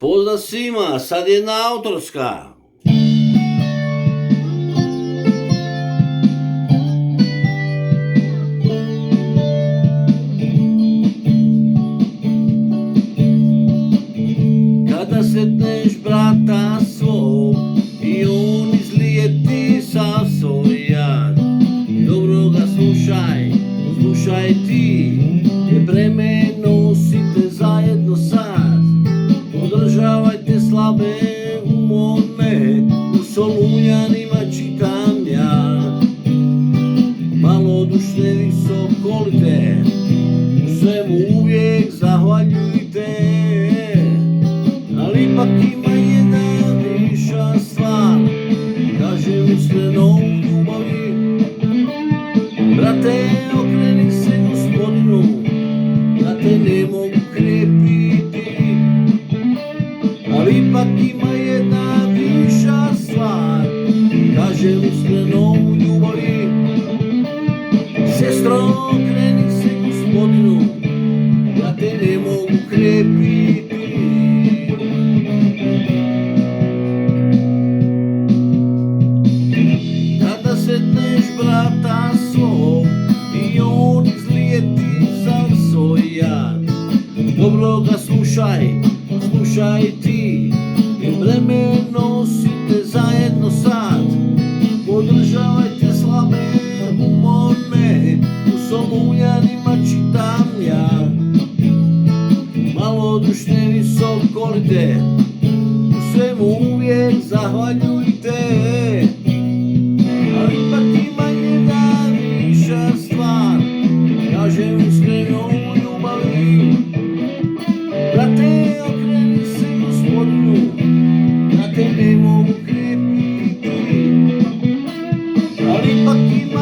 Pozdrav svima, sad jedna autorska. Kada sretneš brata svog i on izlijeti sa svoj jad, dobro ga slušaj ti, jer breme nosite zajedno sad. Podržavajte slabe umorne, u Solunjanima čitam ja. Malodušne visokolite, u svemu uvijek zahvaljujte. Ali ipak ima jedna viša stvar, kažem iskreno u ljubavi. Brate, okreni se Gospodinu, da te ne mogu krepiti. Ali ipak ima jedna viša stvar, kažem iskreno u ljubavi. Sestro, okreni se Gospodinu, da te ne mogu krepiti. Kada sretneš brata svog i on izlijeti sav svoj jad, dobro ga slušaj ti, jer breme nosite zajedno sad. Podržavajte slabe umorne, u Solunjanima čitam ja. Malodušne visokolite, u svemu uvijek zahvaljujte. Ali ipak ima jedna viša stvar, kažem iskreno u ljubavi. Brate, okreni se Gospodinu, da te ne mogu krepiti. Ali ipak ima